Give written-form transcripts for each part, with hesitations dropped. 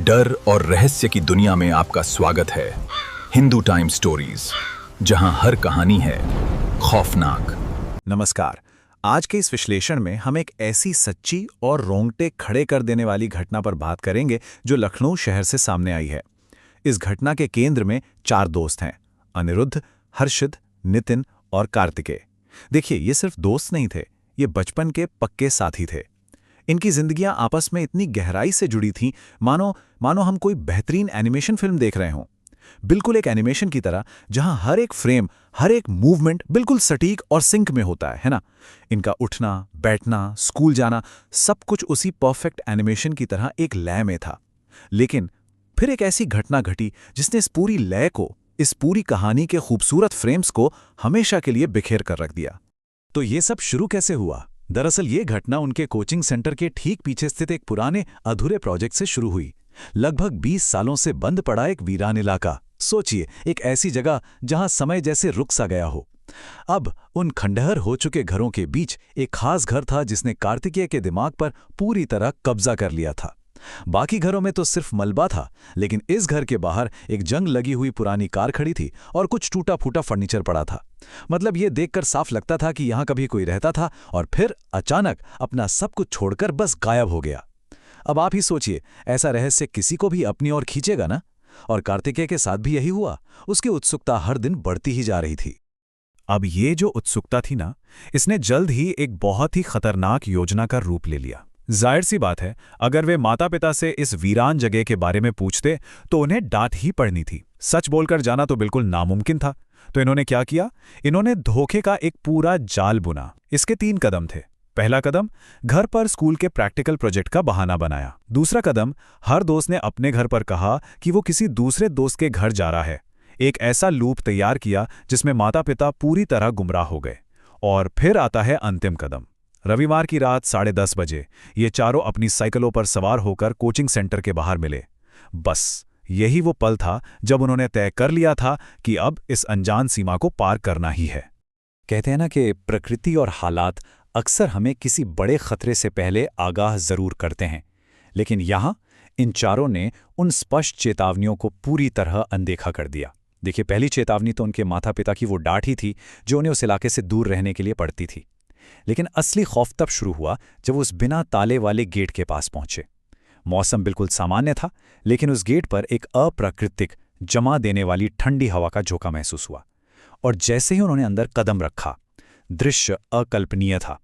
डर और रहस्य की दुनिया में आपका स्वागत है। हिंदू टाइम स्टोरीज, जहां हर कहानी है खौफनाक। नमस्कार। आज के इस विश्लेषण में हम एक ऐसी सच्ची और रोंगटे खड़े कर देने वाली घटना पर बात करेंगे जो लखनऊ शहर से सामने आई है। इस घटना के केंद्र में 4 दोस्त हैं: अनिरुद्ध, हर्षित, नितिन और कार्तिकेय। देखिए, ये सिर्फ दोस्त नहीं थे, ये बचपन के पक्के साथी थे। इनकी जिंदगियां आपस में इतनी गहराई से जुड़ी थीं, मानो हम कोई बेहतरीन एनिमेशन फिल्म देख रहे हों। बिल्कुल एक एनिमेशन की तरह, जहां हर एक फ्रेम, हर एक मूवमेंट बिल्कुल सटीक और सिंक में होता है ना? इनका उठना, बैठना, स्कूल जाना, सब कुछ उसी परफेक्ट एनिमेशन की तरह एक लय में था। लेकिन फिर एक ऐसी घटना घटी जिसने इस पूरी लय को, इस पूरी कहानी के खूबसूरत फ्रेम्स को हमेशा के लिए बिखेर कर रख दिया। तो ये सब शुरू कैसे हुआ? दरअसल ये घटना उनके कोचिंग सेंटर के ठीक पीछे स्थित एक पुराने अधूरे प्रोजेक्ट से शुरू हुई। लगभग 20 सालों से बंद पड़ा एक वीरान इलाका। सोचिए, एक ऐसी जगह जहां समय जैसे रुक सा गया हो। अब उन खंडहर हो चुके घरों के बीच एक खास घर था जिसने कार्तिकेय के दिमाग पर पूरी तरह कब्जा कर लिया था। बाकी घरों में तो सिर्फ मलबा था, लेकिन इस घर के बाहर एक जंग लगी हुई पुरानी कार खड़ी थी और कुछ टूटा फूटा फर्नीचर पड़ा था। मतलब ये देखकर साफ लगता था कि यहां कभी कोई रहता था और फिर अचानक अपना सब कुछ छोड़कर बस गायब हो गया। अब आप ही सोचिए, ऐसा रहस्य किसी को भी अपनी ओर खींचेगा ना? और कार्तिकेय के साथ भी यही हुआ। उसकी उत्सुकता हर दिन बढ़ती ही जा रही थी। अब ये जो उत्सुकता थी ना, इसने जल्द ही एक बहुत ही खतरनाक योजना का रूप ले लिया। जाहिर सी बात है, अगर वे माता पिता से इस वीरान जगह के बारे में पूछते तो उन्हें डांट ही पड़नी थी। सच बोलकर जाना तो बिल्कुल नामुमकिन था। तो इन्होंने क्या किया? इन्होंने धोखे का एक पूरा जाल बुना। इसके 3 कदम थे। पहला कदम, घर पर स्कूल के प्रैक्टिकल प्रोजेक्ट का बहाना बनाया। दूसरा कदम, हर दोस्त ने अपने घर पर कहा कि वो किसी दूसरे दोस्त के घर जा रहा है। एक ऐसा लूप तैयार किया जिसमें माता पिता पूरी तरह गुमराह हो गए। और फिर आता है अंतिम कदम। रविवार की रात 10:30 बजे ये चारों अपनी साइकिलों पर सवार होकर कोचिंग सेंटर के बाहर मिले। बस यही वो पल था जब उन्होंने तय कर लिया था कि अब इस अनजान सीमा को पार करना ही है। कहते हैं ना कि प्रकृति और हालात अक्सर हमें किसी बड़े खतरे से पहले आगाह जरूर करते हैं, लेकिन यहाँ इन चारों ने उन स्पष्ट चेतावनियों को पूरी तरह अनदेखा कर दिया। देखिए, पहली चेतावनी तो उनके माता पिता की वो डांट ही थी जो उन्हें उस इलाके से दूर रहने के लिए पड़ती थी। लेकिन असली खौफ तब शुरू हुआ जब वो उस बिना ताले वाले गेट के पास पहुंचे। मौसम बिल्कुल सामान्य था, लेकिन उस गेट पर एक अप्राकृतिक, जमा देने वाली ठंडी हवा का झोंका महसूस हुआ। और जैसे ही उन्होंने अंदर कदम रखा, दृश्य अकल्पनीय था।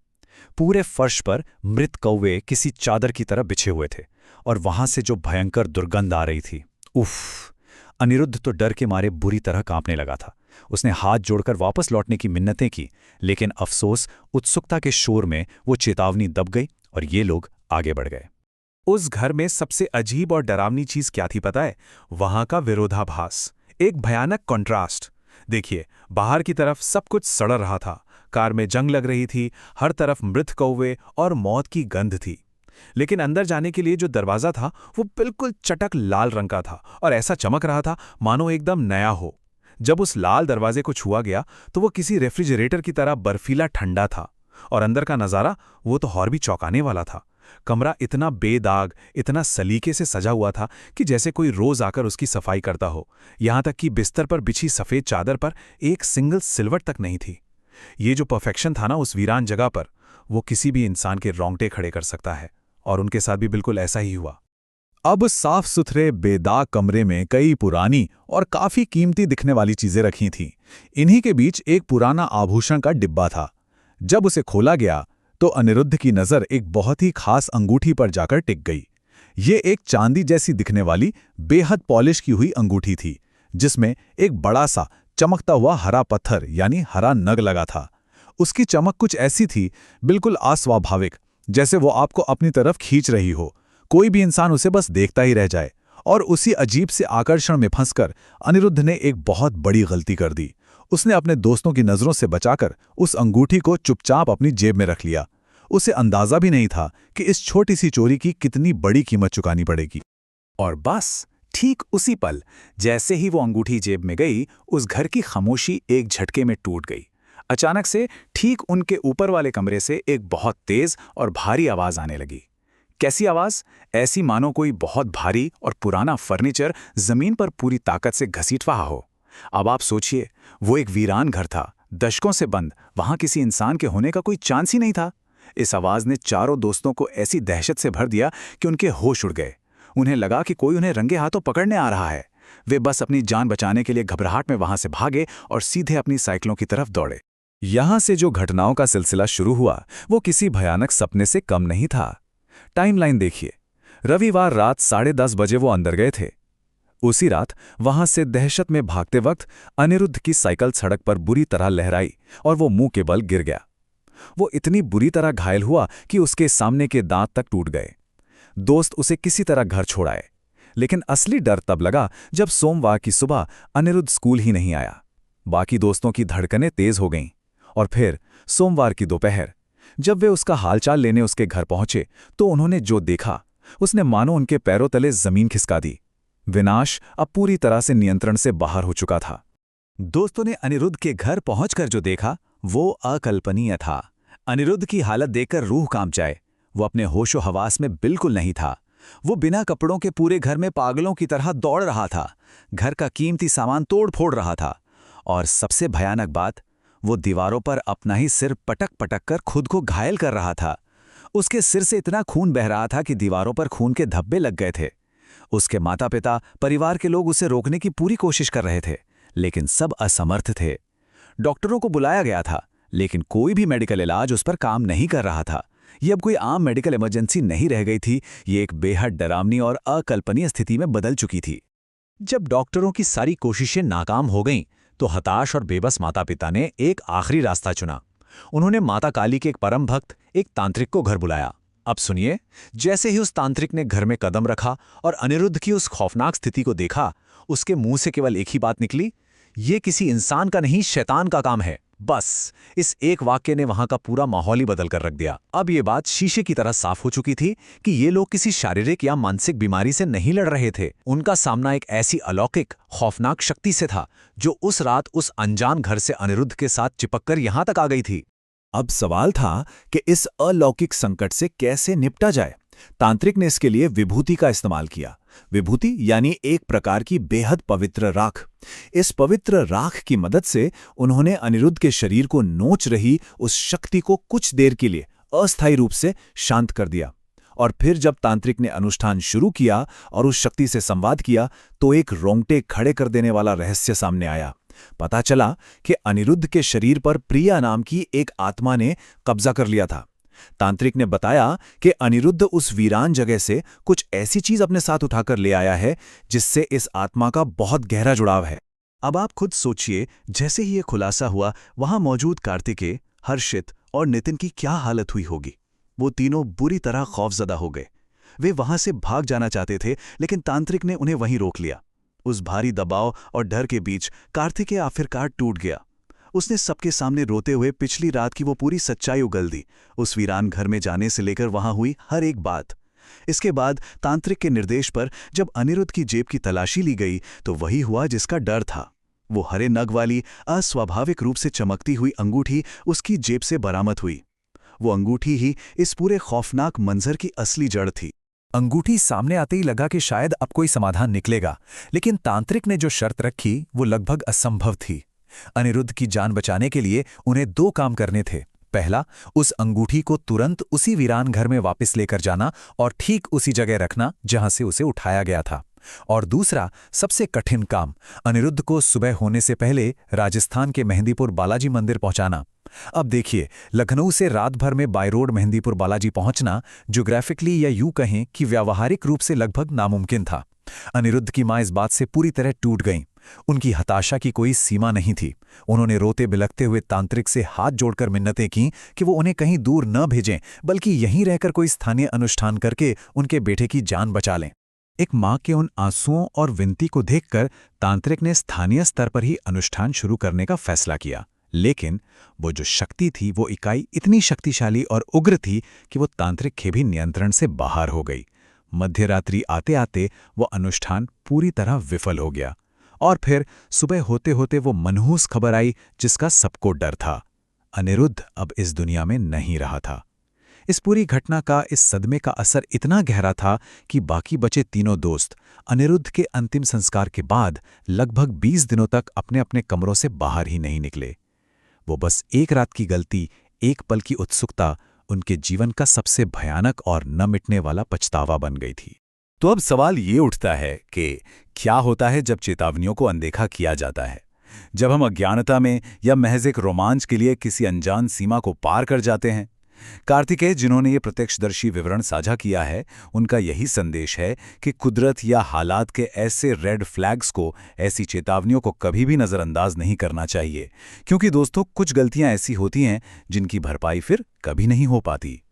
पूरे फर्श पर मृत कौवे किसी चादर की तरह बिछे हुए थे और वहां से जो भयंकर दुर्गंध आ रही थी, उफ! अनिरुद्ध तो डर के मारे बुरी तरह कांपने लगा था। उसने हाथ जोड़कर वापस लौटने की मिन्नतें की, लेकिन अफसोस, उत्सुकता के शोर में वो चेतावनी दब गई और ये लोग आगे बढ़ गए। उस घर में सबसे अजीब और डरावनी चीज क्या थी पता है? वहां का विरोधाभास, एक भयानक कॉन्ट्रास्ट। देखिए, बाहर की तरफ सब कुछ सड़ रहा था, कार में जंग लग रही थी, हर तरफ मृत कौवे और मौत की गंध थी। लेकिन अंदर जाने के लिए जो दरवाजा था वो बिल्कुल चटक लाल रंग का था और ऐसा चमक रहा था मानो एकदम नया हो। जब उस लाल दरवाजे को छुआ गया तो वो किसी रेफ्रिजरेटर की तरह बर्फीला ठंडा था। और अंदर का नज़ारा वो तो और भी चौंकाने वाला था। कमरा इतना बेदाग, इतना सलीके से सजा हुआ था कि जैसे कोई रोज आकर उसकी सफाई करता हो। यहां तक कि बिस्तर पर बिछी सफेद चादर पर एक सिंगल सिलवट तक नहीं थी। ये जो परफेक्शन था ना उस वीरान जगह पर, वो किसी भी इंसान के रोंगटे खड़े कर सकता है। और उनके साथ भी बिल्कुल ऐसा ही हुआ। अब साफ सुथरे बेदाग कमरे में कई पुरानी और काफी कीमती दिखने वाली चीजें रखी थीं। इन्हीं के बीच एक पुराना आभूषण का डिब्बा था। जब उसे खोला गया तो अनिरुद्ध की नजर एक बहुत ही खास अंगूठी पर जाकर टिक गई। ये एक चांदी जैसी दिखने वाली बेहद पॉलिश की हुई अंगूठी थी, जिसमें एक बड़ा सा चमकता हुआ हरा पत्थर यानी हरा नग लगा था। उसकी चमक कुछ ऐसी थी, बिल्कुल अस्वाभाविक, जैसे वो आपको अपनी तरफ खींच रही हो। कोई भी इंसान उसे बस देखता ही रह जाए। और उसी अजीब से आकर्षण में फंसकर अनिरुद्ध ने एक बहुत बड़ी गलती कर दी। उसने अपने दोस्तों की नजरों से बचाकर उस अंगूठी को चुपचाप अपनी जेब में रख लिया। उसे अंदाजा भी नहीं था कि इस छोटी सी चोरी की कितनी बड़ी कीमत चुकानी पड़ेगी। और बस ठीक उसी पल, जैसे ही वो अंगूठी जेब में गई, उस घर की खामोशी एक झटके में टूट गई। अचानक से ठीक उनके ऊपर वाले कमरे से एक बहुत तेज और भारी आवाज आने लगी। कैसी आवाज? ऐसी मानो कोई बहुत भारी और पुराना फर्नीचर जमीन पर पूरी ताकत से घसीट रहा हो। अब आप सोचिए, वो एक वीरान घर था, दशकों से बंद, वहां किसी इंसान के होने का कोई चांस ही नहीं था। इस आवाज ने चारों दोस्तों को ऐसी दहशत से भर दिया कि उनके होश उड़ गए। उन्हें लगा कि कोई उन्हें रंगे हाथों पकड़ने आ रहा है। वे बस अपनी जान बचाने के लिए घबराहट में वहां से भागे और सीधे अपनी साइकिलों की तरफ दौड़े। यहां से जो घटनाओं का सिलसिला शुरू हुआ, वो किसी भयानक सपने से कम नहीं था। टाइमलाइन देखिए, रविवार रात 10:30 बजे वो अंदर गए थे। उसी रात वहां से दहशत में भागते वक्त अनिरुद्ध की साइकिल सड़क पर बुरी तरह लहराई और वो मुंह के बल गिर गया। वो इतनी बुरी तरह घायल हुआ कि उसके सामने के दांत तक टूट गए। दोस्त उसे किसी तरह घर छोड़ाए, लेकिन असली डर तब लगा जब सोमवार की सुबह अनिरुद्ध स्कूल ही नहीं आया। बाकी दोस्तों की धड़कनें तेज हो गईं। और फिर सोमवार की दोपहर, जब वे उसका हालचाल लेने उसके घर पहुंचे, तो उन्होंने जो देखा उसने मानो उनके पैरों तले जमीन खिसका दी। विनाश अब पूरी तरह से नियंत्रण से बाहर हो चुका था। दोस्तों ने अनिरुद्ध के घर पहुंचकर जो देखा वो अकल्पनीय था। अनिरुद्ध की हालत देखकर रूह कांप जाए। वो अपने होशो हवास में बिल्कुल नहीं था। वो बिना कपड़ों के पूरे घर में पागलों की तरह दौड़ रहा था, घर का कीमती सामान तोड़ फोड़ रहा था। और सबसे भयानक बात, वो दीवारों पर अपना ही सिर पटक पटक कर खुद को घायल कर रहा था। उसके सिर से इतना खून बह रहा था कि दीवारों पर खून के धब्बे लग गए थे। उसके माता पिता, परिवार के लोग उसे रोकने की पूरी कोशिश कर रहे थे, लेकिन सब असमर्थ थे। डॉक्टरों को बुलाया गया था, लेकिन कोई भी मेडिकल इलाज उस पर काम नहीं कर रहा था। ये अब कोई आम मेडिकल इमरजेंसी नहीं रह गई थी, ये एक बेहद डरावनी और अकल्पनीय स्थिति में बदल चुकी थी। जब डॉक्टरों की सारी कोशिशें नाकाम हो गईं, तो हताश और बेबस माता पिता ने एक आखिरी रास्ता चुना। उन्होंने माता काली के एक परम भक्त, एक तांत्रिक को घर बुलाया। अब सुनिए, जैसे ही उस तांत्रिक ने घर में कदम रखा और अनिरुद्ध की उस खौफनाक स्थिति को देखा, उसके मुंह से केवल एक ही बात निकली, ये किसी इंसान का नहीं, शैतान का काम है। बस इस एक वाक्य ने वहां का पूरा माहौल ही बदल कर रख दिया। अब ये बात शीशे की तरह साफ हो चुकी थी कि ये लोग किसी शारीरिक या मानसिक बीमारी से नहीं लड़ रहे थे। उनका सामना एक ऐसी अलौकिक, खौफनाक शक्ति से था जो उस रात उस अनजान घर से अनिरुद्ध के साथ चिपककर यहां तक आ गई थी। अब सवाल था कि इस अलौकिक संकट से कैसे निपटा जाए। तांत्रिक ने इसके लिए विभूति का इस्तेमाल किया। विभूति यानी एक प्रकार की बेहद पवित्र राख। इस पवित्र राख की मदद से उन्होंने अनिरुद्ध के शरीर को नोच रही उस शक्ति को कुछ देर के लिए अस्थायी रूप से शांत कर दिया। और फिर जब तांत्रिक ने अनुष्ठान शुरू किया और उस शक्ति से संवाद किया, तो एक रोंगटे खड़े कर देने वाला रहस्य सामने आया। पता चला कि अनिरुद्ध के शरीर पर प्रिया नाम की एक आत्मा ने कब्जा कर लिया था। तांत्रिक ने बताया कि अनिरुद्ध उस वीरान जगह से कुछ ऐसी चीज अपने साथ उठाकर ले आया है जिससे इस आत्मा का बहुत गहरा जुड़ाव है। अब आप खुद सोचिए, जैसे ही ये खुलासा हुआ, वहां मौजूद कार्तिकेय, हर्षित और नितिन की क्या हालत हुई होगी। वो तीनों बुरी तरह खौफजदा हो गए। वे वहां से भाग जाना चाहते थे, लेकिन तांत्रिक ने उन्हें वहीं रोक लिया। उस भारी दबाव और डर के बीच कार्तिकेय आखिरकार टूट गया। उसने सबके सामने रोते हुए पिछली रात की वो पूरी सच्चाई उगल दी, उस वीरान घर में जाने से लेकर वहां हुई हर एक बात। इसके बाद तांत्रिक के निर्देश पर जब अनिरुद्ध की जेब की तलाशी ली गई, तो वही हुआ जिसका डर था। वो हरे नग वाली अस्वाभाविक रूप से चमकती हुई अंगूठी उसकी जेब से बरामद हुई। वो अंगूठी ही इस पूरे खौफनाक मंजर की असली जड़ थी। अंगूठी सामने आते ही लगा कि शायद अब कोई समाधान निकलेगा, लेकिन तांत्रिक ने जो शर्त रखी वो लगभग असंभव थी। अनिरुद्ध की जान बचाने के लिए उन्हें 2 काम करने थे। पहला, उस अंगूठी को तुरंत उसी वीरान घर में वापस लेकर जाना और ठीक उसी जगह रखना जहां से उसे उठाया गया था। और दूसरा, सबसे कठिन काम, अनिरुद्ध को सुबह होने से पहले राजस्थान के मेहंदीपुर बालाजी मंदिर पहुंचाना। अब देखिए, लखनऊ से रात भर में बाय रोड मेहंदीपुर बालाजी पहुंचना ज्योग्राफिकली या यूं कहें कि व्यावहारिक रूप से लगभग नामुमकिन था। अनिरुद्ध की मां इस बात से पूरी तरह टूट गईं। उनकी हताशा की कोई सीमा नहीं थी। उन्होंने रोते बिलखते हुए तांत्रिक से हाथ जोड़कर मिन्नतें की कि वो उन्हें कहीं दूर न भेजें, बल्कि यहीं रहकर कोई स्थानीय अनुष्ठान करके उनके बेटे की जान बचा लें। एक मां के उन आंसुओं और विनती को देखकर तांत्रिक ने स्थानीय स्तर पर ही अनुष्ठान शुरू करने का फैसला किया। लेकिन वो जो शक्ति थी, वो इकाई इतनी शक्तिशाली और उग्र थी कि वो तांत्रिक के भी नियंत्रण से बाहर हो गई। मध्यरात्रि आते आते वो अनुष्ठान पूरी तरह विफल हो गया। और फिर सुबह होते होते वो मनहूस खबर आई जिसका सबको डर था। अनिरुद्ध अब इस दुनिया में नहीं रहा था। इस पूरी घटना का, इस सदमे का असर इतना गहरा था कि बाकी बचे तीनों दोस्त अनिरुद्ध के अंतिम संस्कार के बाद लगभग 20 दिनों तक अपने अपने कमरों से बाहर ही नहीं निकले। वो बस एक रात की गलती, एक पल की उत्सुकता उनके जीवन का सबसे भयानक और न मिटने वाला पछतावा बन गई थी। तो अब सवाल ये उठता है कि क्या होता है जब चेतावनियों को अनदेखा किया जाता है, जब हम अज्ञानता में या महज एक रोमांच के लिए किसी अनजान सीमा को पार कर जाते हैं। कार्तिकेय, जिन्होंने ये प्रत्यक्षदर्शी विवरण साझा किया है, उनका यही संदेश है कि कुदरत या हालात के ऐसे रेड फ्लैग्स को, ऐसी चेतावनियों को कभी भी नज़रअंदाज नहीं करना चाहिए, क्योंकि दोस्तों कुछ गलतियां ऐसी होती हैं जिनकी भरपाई फिर कभी नहीं हो पाती।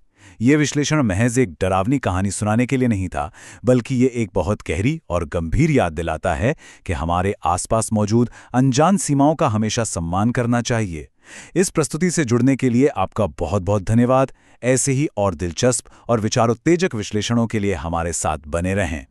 ये विश्लेषण महज एक डरावनी कहानी सुनाने के लिए नहीं था, बल्कि ये एक बहुत गहरी और गंभीर याद दिलाता है कि हमारे आसपास मौजूद अनजान सीमाओं का हमेशा सम्मान करना चाहिए। इस प्रस्तुति से जुड़ने के लिए आपका बहुत बहुत धन्यवाद। ऐसे ही और दिलचस्प और विचारोत्तेजक विश्लेषणों के लिए हमारे साथ बने रहें।